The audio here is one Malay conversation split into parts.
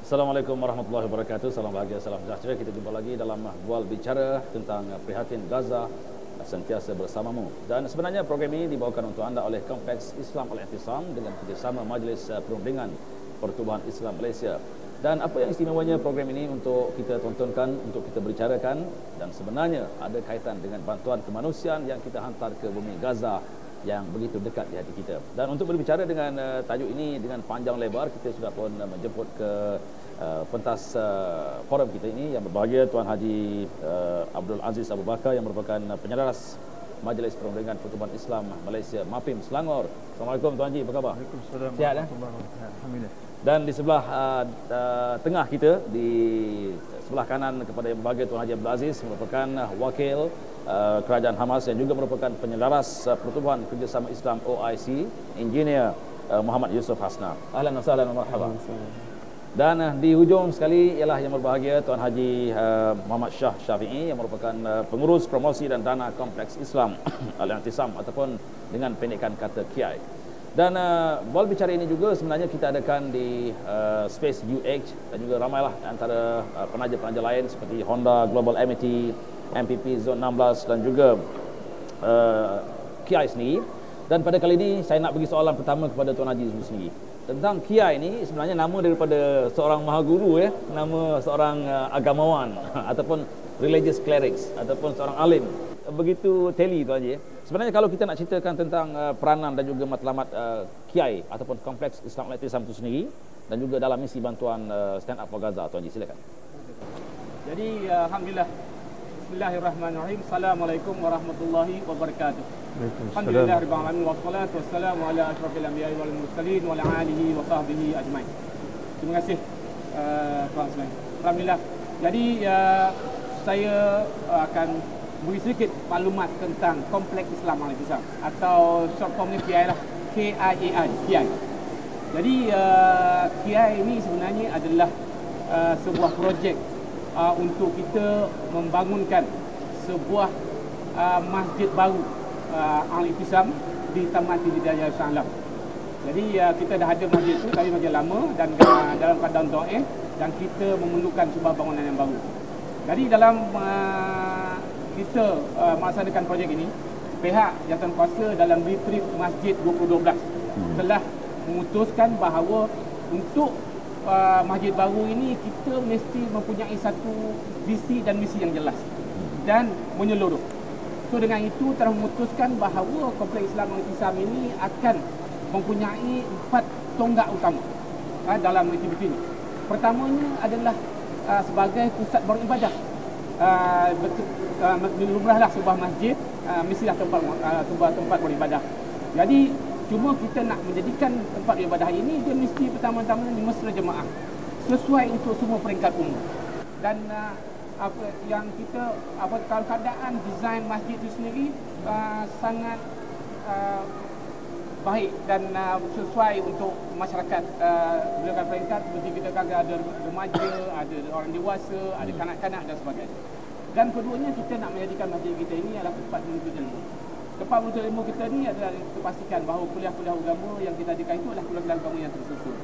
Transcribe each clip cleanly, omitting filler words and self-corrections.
Assalamualaikum warahmatullahi wabarakatuh. Salam bahagia, salam sejahtera. Kita jumpa lagi dalam Bual Bicara tentang prihatin Gaza, sentiasa bersamamu. Dan sebenarnya program ini dibawakan untuk anda oleh Kompleks Islam Al-I'tisam dengan kerjasama Majlis Perundingan Pertubuhan Islam Malaysia. Dan apa yang istimewanya program ini untuk kita tontonkan, untuk kita bicarakan, dan sebenarnya ada kaitan dengan bantuan kemanusiaan yang kita hantar ke bumi Gaza yang begitu dekat di hati kita. Dan untuk berbicara dengan tajuk ini dengan panjang lebar, kita sudah pun menjemput ke pentas forum kita ini yang berbahagia Tuan Haji Abdul Aziz Abu Bakar yang merupakan penyelaras Majlis Perundingan Pertubuhan Islam Malaysia MAPIM Selangor. Assalamualaikum Tuan Haji, apa khabar? Waalaikumsalam. Sihat ya? Alhamdulillah. Dan di sebelah tengah kita, di sebelah kanan kepada yang berbahagia Tuan Haji Abdul Aziz merupakan wakil Kerajaan Hamas yang juga merupakan penyelaras Pertubuhan Kerjasama Islam OIC, Engineer Muhammad Yusuf Hasna. Ahlan wa sahlan wa marhaban. Dan di hujung sekali ialah yang berbahagia Tuan Haji Muhammad Shah Syafi'i yang merupakan pengurus promosi dan dana Kompleks Islam Al-I'tisam ataupun dengan pendekan kata KIAI. Dan Bual Bicara ini juga sebenarnya kita adakan di Space UH dan juga ramailah antara penaja-penaja lain seperti Honda Global MAT, MPP Zone 16 dan juga KIAI sendiri. Dan pada kali ini saya nak bagi soalan pertama kepada Tuan Haji sendiri. Tentang KIAI ini sebenarnya nama daripada seorang mahaguru ya, nama seorang agamawan ataupun religious clerics ataupun seorang alim. Begitu teli Tuan Haji. Sebenarnya kalau kita nak ceritakan tentang peranan dan juga matlamat KIAI ataupun Kompleks Islam Al-I'tisam itu sendiri dan juga dalam misi bantuan Stand Up for Gaza, Tuan Haji silakan. Jadi alhamdulillah. Bismillahirrahmanirrahim. Assalamualaikum warahmatullahi wabarakatuh. Alhamdulillah rabbil alamin wassalatu wassalamu ala asyrafil anbiya'i wal mursalin wa ala alihi wa sahbihi ajmain. Terima kasih Tuan Selain. Alhamdulillah. Jadi saya akan beri sedikit maklumat tentang Kompleks Islam Al-I'tisam atau short formnya KIAI lah. KIAI, KIAI. Jadi KIAI ini sebenarnya adalah sebuah projek untuk kita membangunkan sebuah masjid baru Al-I'tisam di Taman Hidayah Shah Alam. Jadi kita dah ada masjid tu tapi masjid lama dan dalam keadaan dhaif dan kita memerlukan sebuah bangunan yang baru. Jadi dalam kita melaksanakan projek ini, pihak jawatankuasa dalam retreat Masjid 2012 telah memutuskan bahawa untuk masjid baru ini kita mesti mempunyai satu visi dan misi yang jelas dan menyeluruh. So dengan itu telah memutuskan bahawa Kompleks Islam Al-I'tisam ini akan mempunyai 4 tonggak utama dalam aktiviti ini. Pertamanya adalah sebagai pusat beribadah. Lumrahlah sebuah masjid mestilah tempat beribadah. Jadi cuma kita nak menjadikan tempat ibadah ini dia mesti pertama-tama di mesra jemaah sesuai untuk semua peringkat umur. Dan apa yang kita kalau keadaan desain masjid itu sendiri sangat baik dan sesuai untuk masyarakat berdasarkan peringkat seperti kita ada remaja, ada orang dewasa, ada kanak-kanak dan sebagainya. Dan keduanya kita nak menjadikan masjid kita ini adalah tempat menuntut ilmu. Tempat menuntut ilmu kita ni adalah kita pastikan bahawa kuliah-kuliah agama yang kita adakan itu adalah kuliah-kuliah agama yang tersusun.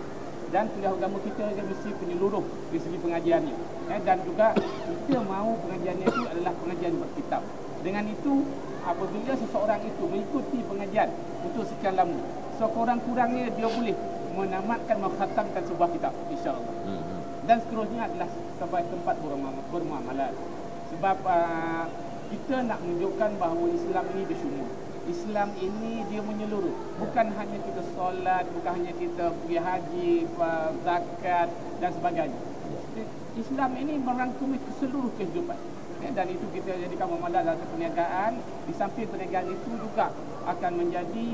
Dan kuliah agama kita dia mesti penyeluruh dari segi pengajiannya. Dan juga kita mahu pengajiannya itu adalah pengajian berkitab. Dengan itu apabila seseorang itu mengikuti pengajian untuk sekian lama, sekurang-kurangnya dia boleh menamatkan, mengkhatamkan sebuah kitab, insya-Allah. Dan seterusnya adalah sebagai tempat bermuamalat. Sebab kita nak menunjukkan bahawa Islam ini dia semua. Islam ini dia menyeluruh. Bukan hanya kita solat, bukan hanya kita pergi haji, zakat dan sebagainya. Islam ini merangkumi seluruh kehidupan. Dan itu kita jadikan muamalah dalam perniagaan. Di samping perniagaan itu juga akan menjadi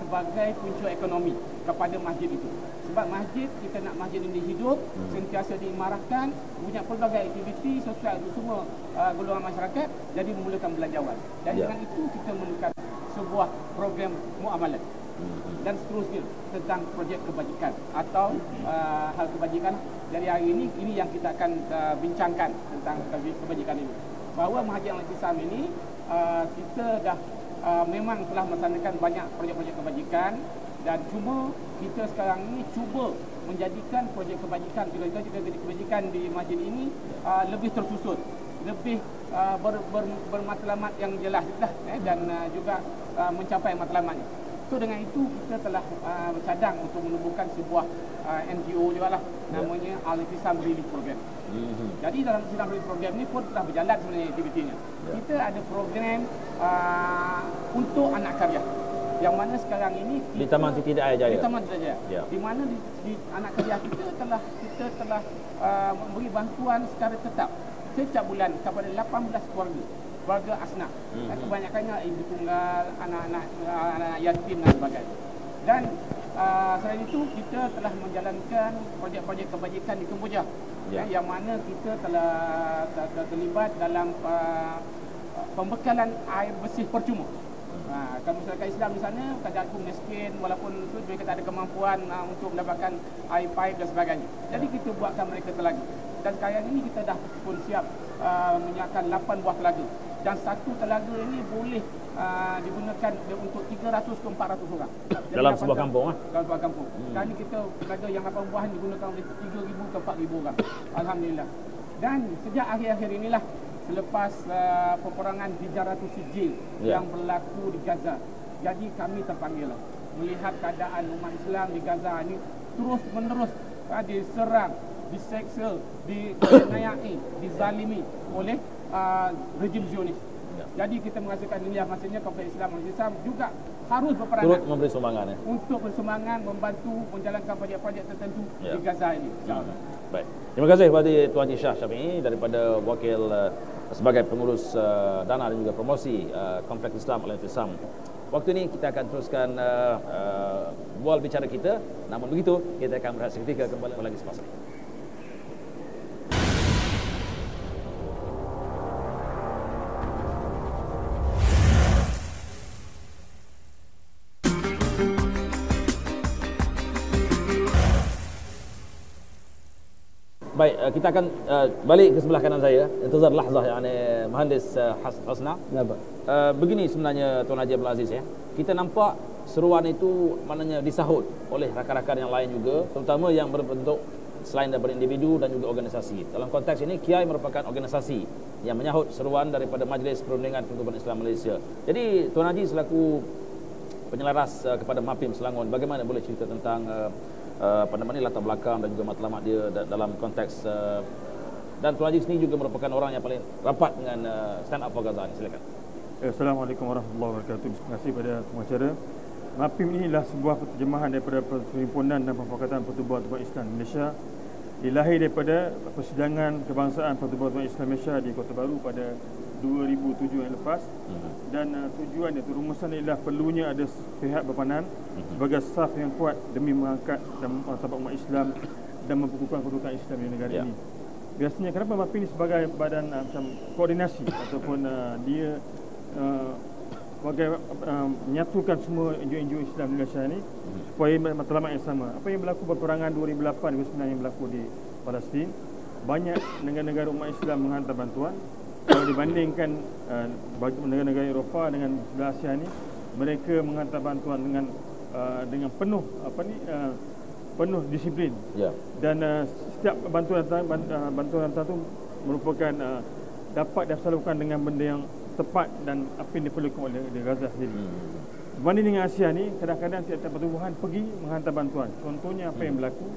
sebagai punca ekonomi kepada masjid itu. Sebab masjid, kita nak masjid ini hidup, sentiasa diimarahkan, punya pelbagai aktiviti sosial untuk semua golongan masyarakat, jadi memerlukan belanjawan. Dan dengan itu kita memerlukan sebuah program muamalat. Dan seterusnya tentang projek kebajikan atau hal kebajikan. Jadi hari ini yang kita akan bincangkan tentang kebajikan ini. Bahawa Masjid Al-I'tisam ini kita dah memang telah melaksanakan banyak projek-projek kebajikan dan cuma kita sekarang ini cuba menjadikan projek kebajikan, kebajikan di masjid ini lebih tersusun, lebih bermatlamat yang jelas lah, dan juga mencapai matlamatnya. So dengan itu kita telah bercadang untuk menubuhkan sebuah NGO juga lah, namanya Al-Ihtisam Relief Program. Jadi dalam Al-Ihtisam Relief Program ni pun telah berjalan sebenarnya aktivitinya. Kita ada program untuk anak karya, yang mana sekarang ini di Taman Titi Daya Jaya. Di Taman Titi Daya Jaya. Di mana di anak karya kita telah memberi bantuan secara tetap setiap bulan kepada 18 keluarga asnaf. Kebanyakannya ibu tunggal, anak yatim dan sebagainya. Dan selain itu kita telah menjalankan projek-projek kebajikan di Kemboja, yang mana kita telah terlibat dalam pembekalan air bersih percuma. Kalau masyarakat Islam di sana kadang pun miskin, walaupun itu mereka tak ada kemampuan untuk mendapatkan air pipe dan sebagainya. Jadi kita buatkan mereka telaga. Dan sekarang ini kita dah pun siap menyiapkan 8 buah telaga. Dan satu telaga ini boleh digunakan untuk 300 ke 400 orang. Dalam sebuah kampung? Dalam sebuah kampung. Sekarang ini kita telaga yang 8 buah digunakan oleh 3,000 ke 4,000 orang. Alhamdulillah. Dan sejak akhir-akhir inilah, selepas peperangan 300 sijil yang berlaku di Gaza, jadi kami terpanggil melihat keadaan umat Islam di Gaza ini terus menerus diserang, diseksa, dinayai, dizalimi oleh rejim Zionis. Jadi kita merasakan inilah maksudnya Kompleks Islam Al-Ihtisam juga harus berperanan turut memberi sumbangan untuk bersumbangan membantu menjalankan projek-projek tertentu di Gaza ini. Baik. Terima kasih kepada Tuan Haji Shah Syafiee daripada wakil sebagai pengurus dana dan juga promosi Kompleks Islam Al-Ihtisam. Waktu ini kita akan teruskan bual bicara kita. Namun begitu, kita akan berehat seketika kembali lagi selepas ini. Baik, kita akan balik ke sebelah kanan saya. Intizar lahzah yani Mhandis Hasna. Begini sebenarnya Tuan Haji Abdul Aziz, kita nampak seruan itu maknanya disahut oleh rakan-rakan yang lain juga, terutama yang berbentuk selain daripada individu dan juga organisasi. Dalam konteks ini, KIAI merupakan organisasi yang menyahut seruan daripada Majlis Perundingan Pertubuhan Islam Malaysia. Jadi Tuan Haji selaku penyelaras kepada MAPIM Selangor, bagaimana boleh cerita tentang latar belakang dan juga matlamat dia dalam konteks dan Tuan Haji sendiri juga merupakan orang yang paling rapat dengan Stand Up for Gaza ini. Silakan. Assalamualaikum warahmatullahi wabarakatuh. Terima kasih kepada pengacara. MAPIM ini adalah sebuah terjemahan daripada Perhimpunan dan Perpakatan Pertubuhan Islam Malaysia. Dilahir daripada Persidangan Kebangsaan Pertubuhan Islam Malaysia di Kota Baru pada 2007 yang lepas. Dan tujuan iaitu rumusan ialah perlunya ada pihak berperanan sebagai saf yang kuat demi mengangkat dan martabat umat Islam dan memperkukuhkan kedudukan Islam di negara ini. Biasanya kenapa MAPIM ini sebagai badan macam koordinasi ataupun dia sebagai menyatukan semua NGO Islam di Malaysia ini supaya matlamat yang sama. Apa yang berlaku peperangan 2008-2009 yang berlaku di Palestin, banyak negara-negara umat Islam menghantar bantuan. Kalau dibandingkan negara-negara Eropah dengan sebelah Asia ini, mereka menghantar bantuan dengan penuh penuh disiplin. Dan setiap bantuan hantar itu merupakan dapat disalurkan dengan benda yang tepat dan apa yang diperlukan oleh Gaza sendiri. Berbanding dengan Asia ni, kadang-kadang tiap-tiap pertubuhan pergi menghantar bantuan. Contohnya apa yang berlaku,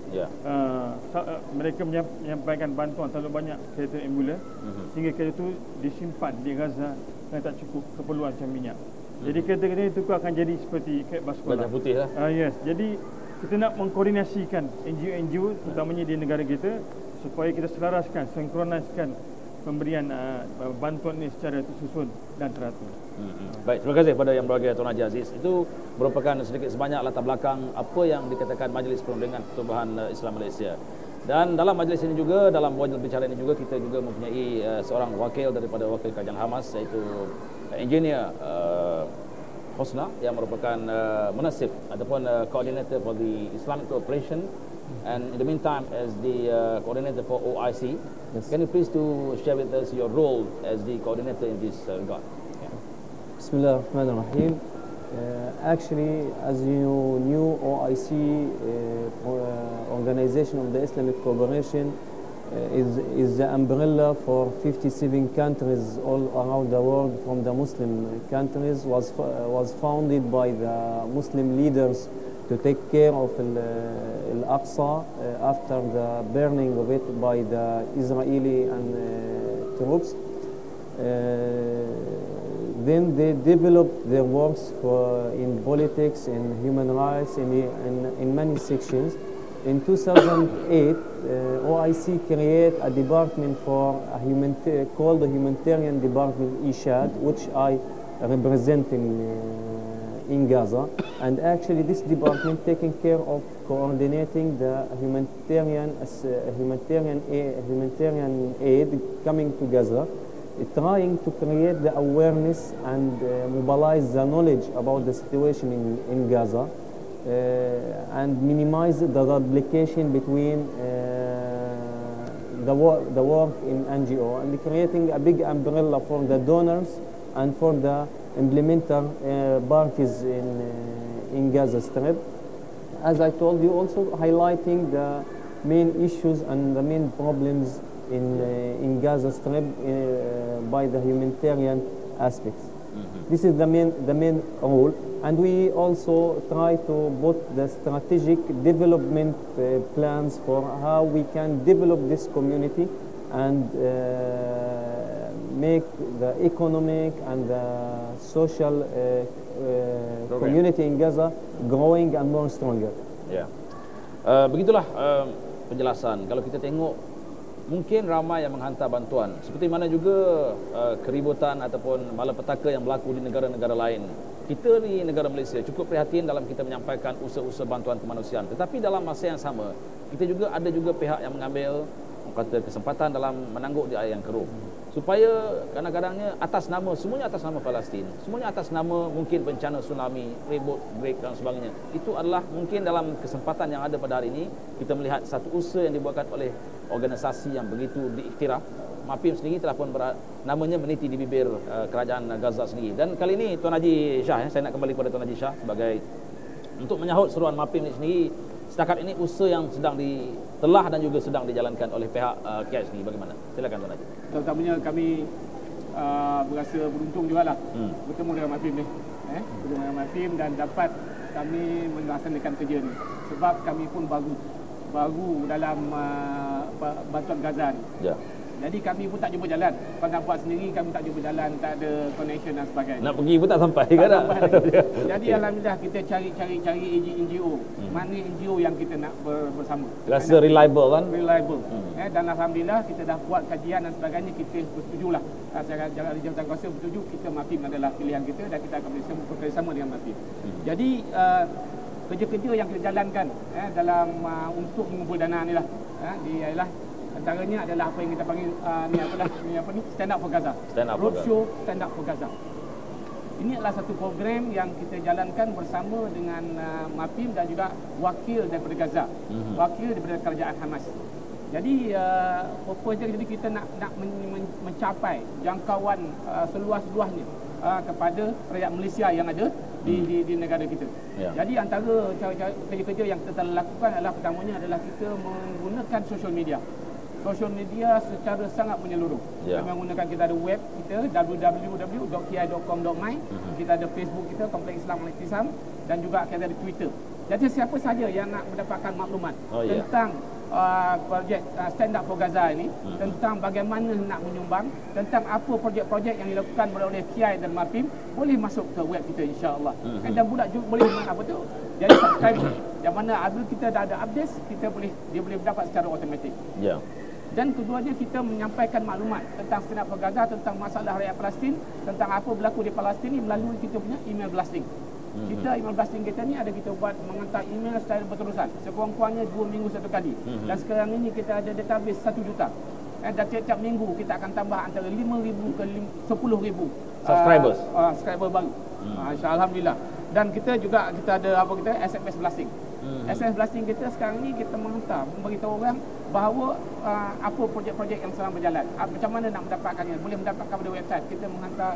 mereka menyampaikan bantuan terlalu banyak kereta ambulans sehingga kereta itu disimpan di Gaza dan tak cukup keperluan macam minyak. Jadi kereta-kereta itu akan jadi seperti bas sekolah. Bajak putih lah. Yes. Jadi kita nak mengkoordinasikan NGO terutamanya di negara kita supaya kita selaraskan, sinkroniskan pemberian bantuan ini secara tersusun dan teratur. Baik, terima kasih kepada yang berbahagia Tuan Haji Aziz. Itu merupakan sedikit sebanyak latar belakang apa yang dikatakan Majlis Perundingan Pertubuhan Islam Malaysia. Dan dalam majlis ini juga, dalam wajib bicara ini juga, kita juga mempunyai seorang wakil daripada wakil Kerajaan Hamas, iaitu engineer Hosna, yang merupakan munasib ataupun coordinator for the Islamic Cooperation, and in the meantime as the coordinator for OIC. Can you please to share with us your role as the coordinator in this regard? Bismillahirrahmanirrahim. Actually, as you knew, OIC, Organization of the Islamic Cooperation, is the umbrella for 57 countries all around the world from the Muslim countries, was founded by the Muslim leaders to take care of Al-Aqsa after the burning of it by the Israeli and troops. Then they developed their works in politics, in human rights, in many sections. In 2008, OIC created a department called the Humanitarian Department Ishad, which I represent in Gaza. And actually, this department taking care of coordinating the humanitarian aid coming to Gaza, trying to create the awareness and mobilize the knowledge about the situation in Gaza. And minimize the duplication between the work in NGO, and creating a big umbrella for the donors and for the implementer parties in Gaza Strip. As I told you, also highlighting the main issues and the main problems in Gaza Strip by the humanitarian aspects. This is the main role, and we also try to put the strategic development plans for how we can develop this community and make the economic and the social community in Gaza growing and more stronger. Ya, begitulah penjelasan. Kalau kita tengok, mungkin ramai yang menghantar bantuan, seperti mana juga keributan ataupun malapetaka yang berlaku di negara-negara lain. Kita di negara Malaysia cukup prihatin dalam kita menyampaikan usaha-usaha bantuan kemanusiaan. Tetapi dalam masa yang sama, kita juga ada pihak yang mengambil kata kesempatan dalam menangguk di air yang keruh. Supaya kadang-kadangnya semuanya atas nama Palestin, semuanya atas nama mungkin bencana tsunami, ribut, break dan sebagainya. Itu adalah mungkin dalam kesempatan yang ada pada hari ini, kita melihat satu usaha yang dibuatkan oleh organisasi yang begitu diiktiraf. MAPIM sendiri telah pun namanya meniti di bibir kerajaan Gaza sendiri. Dan kali ini Tuan Haji Shah, saya nak kembali kepada Tuan Haji Shah sebagai untuk menyahut seruan MAPIM ini sendiri. Setakat ini usaha yang sedang telah dan juga sedang dijalankan oleh pihak KIAS sendiri, bagaimana? Silakan Tuan Haji. Terutamanya kami berasa beruntung jugalah bertemu dengan MAPIM ni. Bertemu dengan MAPIM dan dapat kami melaksanakan kerja ni. Sebab kami pun baru dalam bantuan Gaza ni. Ya. Jadi kami pun tak jumpa jalan. Kalau nak buat sendiri, kami tak jumpa jalan, tak ada connection dan sebagainya. Nak pergi pun tak sampai kan? Jadi alhamdulillah kita cari NGO. Mana NGO yang kita nak bersama. Rasa reliable kan? Reliable. Dan alhamdulillah kita dah buat kajian dan sebagainya, kita bersetujulah. Jalan Jabatan Kuasa bersetuju, kita MAPIM adalah pilihan kita dan kita akan bekerjasama dengan MAPIM. Jadi kerja-kerja yang kita jalankan dalam untuk mengumpul dana ni lah, ialah antaranya adalah apa yang kita panggil Stand Up for Gaza. Roadshow Stand Up for Gaza. Ini adalah satu program yang kita jalankan bersama dengan MAPIM dan juga wakil daripada Gaza, wakil daripada kerajaan Hamas. Jadi jadi kita nak mencapai jangkauan seluas-luasnya kepada rakyat Malaysia yang ada di negara kita. Ya. Jadi antara kerja-kerja yang kita telah lakukan adalah pertamanya adalah kita menggunakan social media. Social media secara sangat menyeluruh. Kami menggunakan, kita ada web kita www.ki.com.my, kita ada Facebook kita Kompleks Islam Al-Ihtisam, dan juga kita ada Twitter. Jadi siapa saja yang nak mendapatkan maklumat tentang projek Stand Up for Gaza ini, tentang bagaimana nak menyumbang, tentang apa projek-projek yang dilakukan oleh KIAI dan MAPIM, boleh masuk ke web kita insya-Allah. Dan pula boleh jadi subscribe. Yang mana apabila kita dah ada update, dia boleh dapat secara automatik. Ya. Dan keduanya kita menyampaikan maklumat tentang Stand Up for Gaza, tentang masalah rakyat Palestin, tentang apa berlaku di Palestin ini melalui kita punya email blasting. Kita email blasting kita ni ada kita buat mengantar email secara berterusan, sekurang-kurangnya 2 minggu satu kali. Dan sekarang ini kita ada database 1 juta. Dan tiap-tiap minggu kita akan tambah antara 5,000 ke 10,000 subscriber baru. Alhamdulillah. Dan kita ada SMS blasting. SMS blasting kita sekarang ni kita menghantar, memberitahu orang bahawa apa projek-projek yang sedang berjalan, macam mana nak mendapatkannya. Boleh mendapatkan pada website, kita menghantar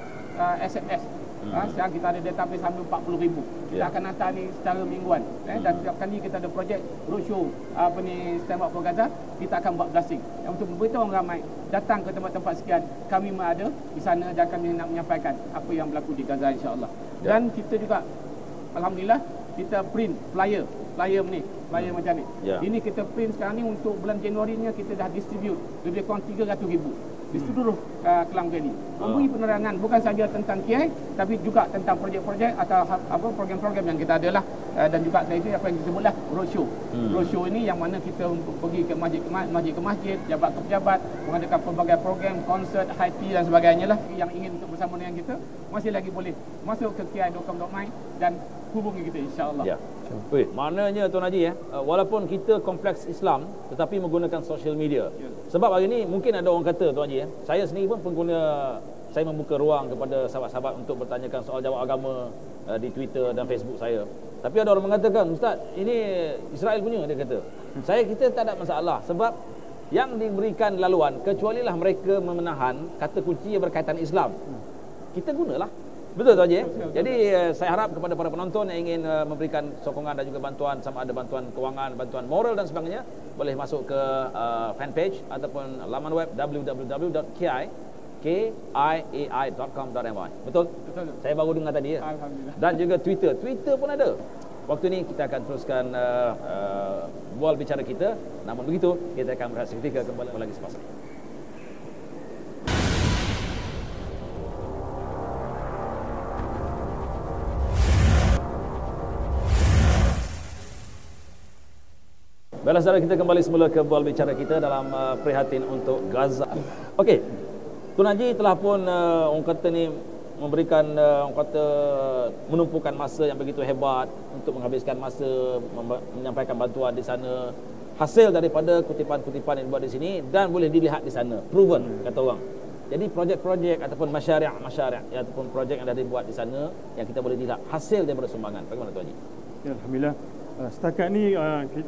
SMS Sekarang kita ada database hampir 40,000. Kita akan hantar ni secara mingguan. Dan setiap kali kita ada projek roadshow Stand Up for Gaza, kita akan buat blasting untuk memberitahu orang ramai datang ke tempat-tempat sekian, kami ada di sana dan kami nak menyampaikan apa yang berlaku di Gaza, insya-Allah. Dan kita juga alhamdulillah kita print flyer macam ni. Ini kita print sekarang ni untuk bulan Januari ni, kita dah distribute lebih kurang 300,000 di seluruh Klang Valley. Memberi penerangan bukan saja tentang KI, tapi juga tentang projek-projek atau program-program yang kita ada lah. Dan juga itu apa yang kita sebutlah roadshow. Roadshow ini yang mana kita untuk pergi ke masjid ke masjid, jabat ke pejabat, mengadakan pelbagai program, konsert, high tea dan sebagainya lah. Yang ingin untuk bersama dengan kita masih lagi boleh masuk ke ki.com.my dan hubungi kita, insya-Allah. Ya. Maknanya Tuan Haji walaupun kita kompleks Islam tetapi menggunakan social media. Sebab hari ini mungkin ada orang kata Tuan Haji saya sendiri pun pengguna, saya membuka ruang kepada sahabat-sahabat untuk bertanyakan soal jawab agama di Twitter dan Facebook saya. Tapi ada orang mengatakan, Ustaz, ini Israel punya, dia kata. Kita tak ada masalah sebab yang diberikan laluan kecualilah mereka memenahan kata kunci yang berkaitan Islam. Kita gunalah. Betul Tuan Haji. Jadi saya harap kepada para penonton yang ingin memberikan sokongan dan juga bantuan, sama ada bantuan kewangan, bantuan moral dan sebagainya, boleh masuk ke fanpage ataupun laman web www.kiai.com.my. Betul? Betul. Saya baru dengar tadi ya. Alhamdulillah. Dan juga Twitter pun ada. Waktu ini kita akan teruskan bual bicara kita. Namun begitu, kita akan berehat seketika, kembali lagi semasa. Baiklah saudara, kita kembali semula ke bual bicara kita dalam prihatin untuk Gaza. Okey. Tuan Haji telah pun orang kata ni memberikan orang kata menumpukan masa yang begitu hebat untuk menghabiskan masa menyampaikan bantuan di sana. Hasil daripada kutipan-kutipan yang dibuat di sini dan boleh dilihat di sana. Proven kata orang. Jadi projek-projek ataupun masyarakat ataupun projek yang dah dibuat di sana yang kita boleh lihat hasil daripada sumbangan. Bagaimana Tuan Haji? Ya, alhamdulillah. Setakat ni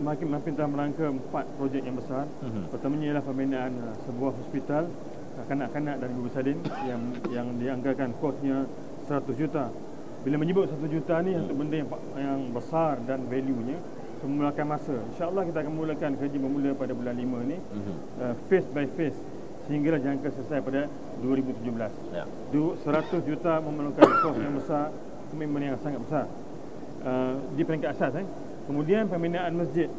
makin telah merangka 4 projek yang besar. Pertamanya ialah pembinaan sebuah hospital kanak-kanak dan ibu bersalin yang dianggarkan kosnya 100 juta. Bila menyebut 100 juta ni untuk benda yang besar dan value-nya, memakan masa. InsyaAllah kita akan mulakan kerja bermula pada bulan 5 ni, phase by phase, sehinggalah jangka selesai pada 2017. 100 juta memerlukan kos yang besar, komitmen yang sangat besar di peringkat asas. Kemudian pembinaan masjid.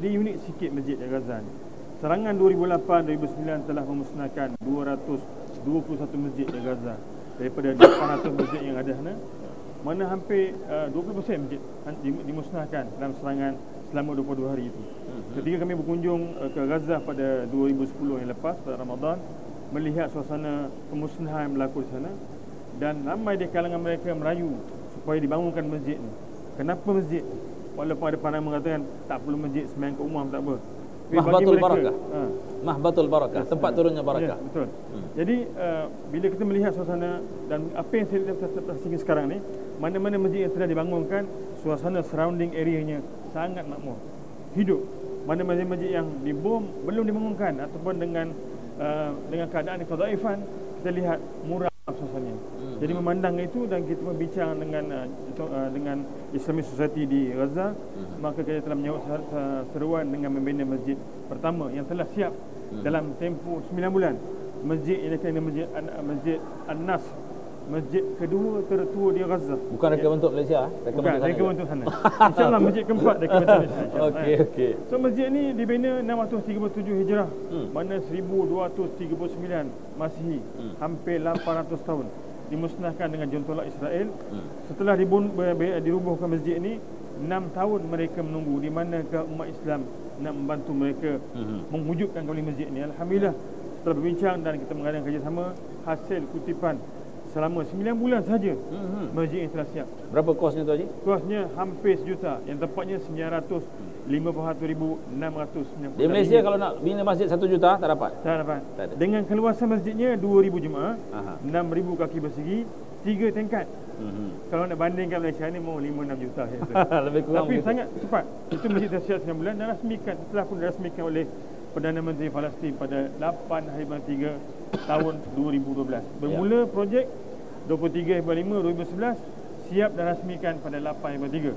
Dia unik sikit masjid di Gaza ni. Serangan 2008-2009 telah memusnahkan 221 masjid di Gaza daripada 800 masjid yang ada sana, mana hampir 20% masjid dimusnahkan dalam serangan selama 22 hari itu. Ketika kami berkunjung ke Gaza pada 2010 yang lepas pada Ramadan, melihat suasana pemusnahan yang berlaku di sana, dan ramai di kalangan mereka merayu supaya dibangunkan masjid ni. Kenapa masjid? Walaupun ada pandangan mengatakan tak perlu masjid, sembahyang kat rumah tak apa. Mahbatul Barakah. Mahbatul Barakah, tempat turunnya barakah. Ya, betul. Jadi bila kita melihat suasana dan apa yang saya saksikan sekarang ni, mana-mana masjid yang telah dibangunkan, suasana surrounding areanya sangat makmur, hidup. Mana-mana masjid yang dibom belum dibangunkan ataupun dengan keadaan yang kedaifan, kita lihat murah suasananya. Jadi memandang itu dan kita berbincang dengan Islamic Society di Gaza, maka kita telah menyahut seruan dengan membina masjid pertama yang telah siap dalam tempoh 9 bulan. Masjid ini Masjid An-Nas, masjid kedua tertua di Gaza. Bukan reka bentuk Malaysia, reka bentuk sana. InsyaAllah masjid keempat reka bentuk Malaysia. Okey. So masjid ni dibina 637 Hijrah, mana 1239 Masihi, hampir 800 tahun. Dimusnahkan dengan juntolak Israel. Setelah dirubuhkan masjid ini, 6 tahun mereka menunggu di manakah umat Islam nak membantu mereka mewujudkan kembali masjid ini. Alhamdulillah, setelah berbincang dan kita mengadakan kerjasama, hasil kutipan selama 9 bulan saja masjid ini telah siap. Berapa kosnya tu Haji? Kosnya hampir sejuta, yang tepatnya 951,690. Di Malaysia kalau nak bina masjid 1 juta tak dapat? Tak dapat. Tak ada. Dengan keluasan masjidnya 2,000 jemaah, 6,000 kaki persegi, 3 tingkat. Kalau nak bandingkan Malaysia ni mau 5-6 juta. Lebih kurang. Tapi begitu. sangat cepat. Itu masjid dah siap 9 bulan dan rasmikan, telah pun dirasmikan oleh Perdana Menteri Palestin pada 8 hari bulan 3 tahun 2012. Bermula projek 23/5 2011, siap dan rasmikan pada 8/3.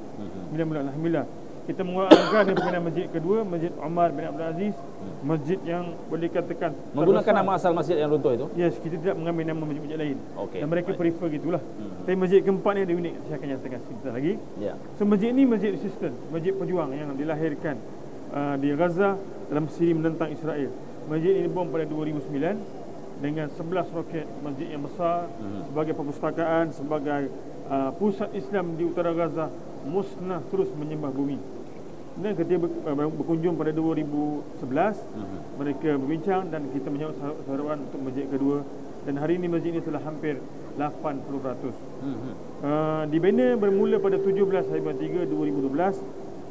Alhamdulillah. Kita mengurangkan daripada masjid kedua, Masjid Omar bin Abdul Aziz, masjid yang boleh dikatakan menggunakan nama asal masjid yang runtuh itu. Yes, kita tidak mengambil nama masjid-masjid lain. Okay. Dan mereka prefer gitulah. Tapi masjid keempat ni ada unik, saya akan nyatakan sebentar lagi. Ya. So masjid ni masjid resistant, masjid pejuang yang dilahirkan di Gaza dalam siri menentang Israel. Masjid ini bom pada 2009 dengan 11 roket, masjid yang besar sebagai perpustakaan, sebagai pusat Islam di utara Gaza, musnah terus menyembah bumi. Dan ketika berkunjung pada 2011, mereka berbincang dan kita menyambut seruan untuk masjid kedua, dan hari ini masjid ini telah hampir 80%. Dibina bermula pada 17/3/2012.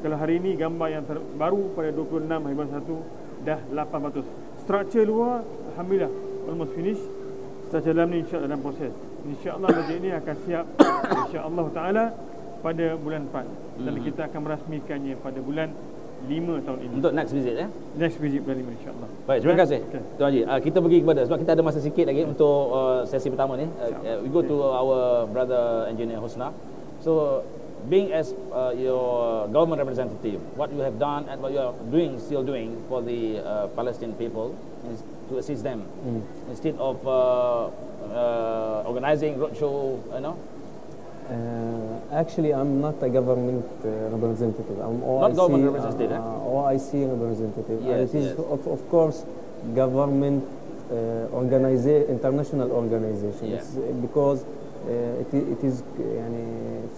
Kalau hari ini gambar yang terbaru pada 26/1 dah 8%. Struktur luar alhamdulillah almost finish. Struktur dalam ni insya-Allah dalam proses. Insya-Allah masjid ini akan siap insya-Allah taala pada bulan 4 dan kita akan merasmikannya pada bulan 5 tahun ini. Untuk next visit ya. Next visit bulan 5 insya-Allah. Baik, terima kasih. Okay. Tuan Haji, kita pergi kepada, sebab kita ada masa sikit lagi untuk sesi pertama ni. We go to our brother engineer Husna. So being as your government representative, what you have done and what you are doing, still doing for the Palestinian people is to assist them instead of organizing roadshow, you know. Actually, I'm not a government representative. I'm OIC, Not government representative, OIC representative. Yes, It is, yes. of course, government international organizations, because it is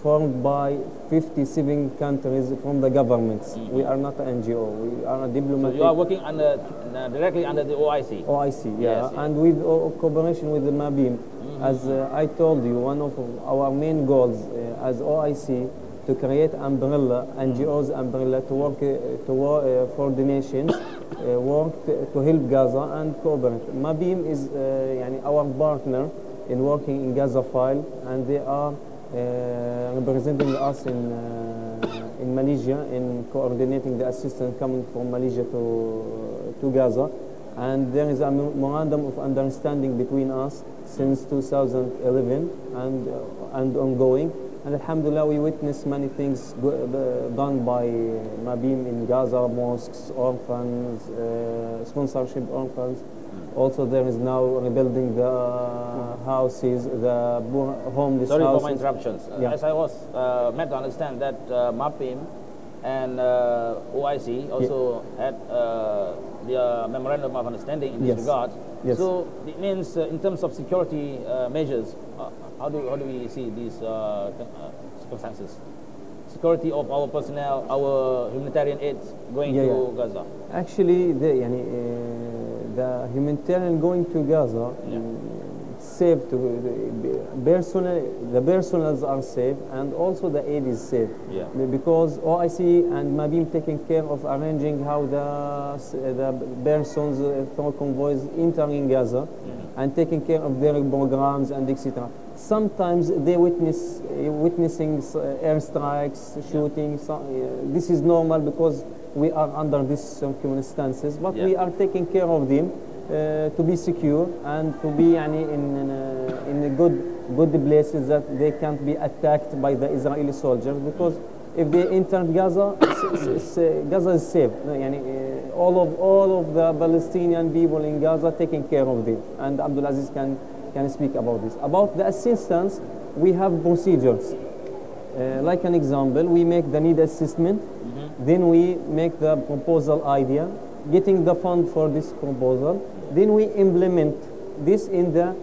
formed by 57 countries from the governments. We are not an NGO. We are a So diplomatic. you are working under directly under the OIC. OIC, Yes, yeah, yes. and with cooperation with the MABIM. As I told you, one of our main goals as OIC to create umbrella, NGOs umbrella to work for the nations, work to help Gaza and cooperate. MABIM is our partner in working in Gaza file, and they are representing us in Malaysia in coordinating the assistance coming from Malaysia to Gaza. And there is a memorandum of understanding between us since 2011 and ongoing. And alhamdulillah, we witnessed many things done by MABIM in Gaza, mosques, orphans, sponsorship orphans. Also, there is now rebuilding the houses, the homeless Sorry houses. for my interruptions. Yeah. As I was meant to understand that MAPIM and OIC also had their memorandum of understanding in this Yes. regard. Yes. So it means in terms of security measures, how do we see these circumstances? Security of our personnel, our humanitarian aid going to Gaza. Actually, the humanitarian going to Gaza, safe. The personals are safe, and also the aid is safe. Yeah. Because OIC and MABIM taking care of arranging how the persons through convoys entering Gaza, and taking care of their programs and etc. Sometimes they witnessing airstrikes, shooting. This is normal because we are under these circumstances, but we are taking care of them to be secure and to be in a good places that they can't be attacked by the Israeli soldiers, because if they enter Gaza, Gaza is safe. All of the Palestinian people in Gaza taking care of them, and Abdulaziz can speak about this. About the assistance, we have procedures. Like an example, we make the need assessment, then we make the proposal idea, getting the fund for this proposal, then we implement this in the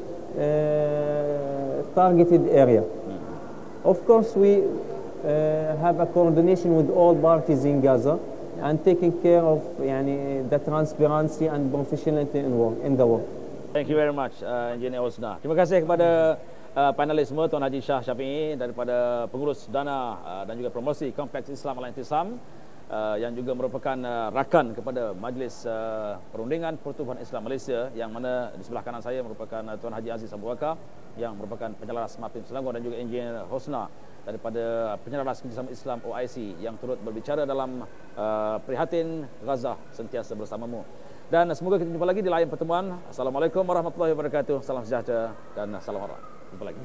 targeted area. Of course, we have a coordination with all parties in Gaza and taking care of the transparency and professionality in the work. Thank you very much, Engineer Husna. Terima kasih kepada panelis semua, Tuan Haji Shah Syafiee daripada pengurus dana dan juga promosi Kompleks Islam Al-Intisam, yang juga merupakan rakan kepada Majlis Perundingan Pertubuhan Islam Malaysia, yang mana di sebelah kanan saya merupakan Tuan Haji Aziz Abu Bakar yang merupakan penyelaras MAPIM Selangor, dan juga Engineer Husna daripada penyelaras Kerjasama Islam OIC yang turut berbicara dalam prihatin Gaza sentiasa bersamamu. Dan semoga kita jumpa lagi di lain pertemuan. Assalamualaikum warahmatullahi wabarakatuh. Salam sejahtera dan salam hormat. Jumpa lagi.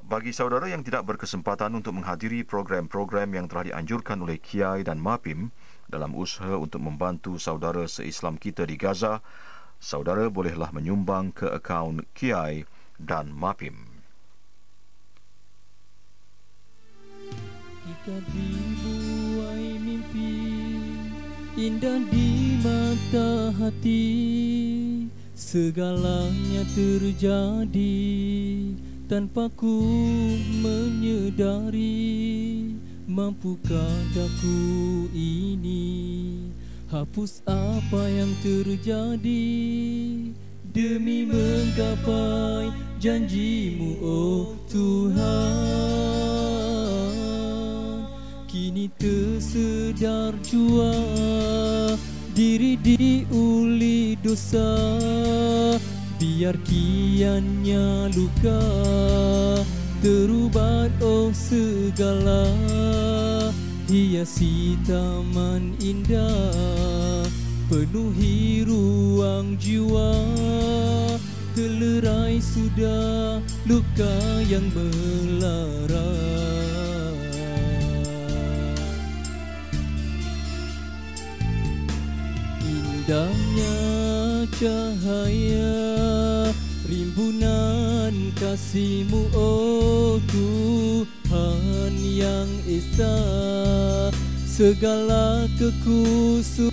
Bagi saudara yang tidak berkesempatan untuk menghadiri program-program yang telah dianjurkan oleh Kiai dan MAPIM dalam usaha untuk membantu saudara se-Islam kita di Gaza, saudara bolehlah menyumbang ke akaun Kiai dan MAPIM. 3,000 buai mimpi indah di mata hati, segalanya terjadi tanpa ku menyedari. Mampukah daku ini hapus apa yang terjadi demi menggapai janjimu, oh Tuhan. Kini tersedar jua diri diuli dosa, biar kiannya luka terubat, oh segala hiasi taman indah, penuhi ruang jiwa, terlerai sudah luka yang melara. Indahnya cahaya rimbunan kasih-Mu, oh Tuhan yang Esa, segala kekusukan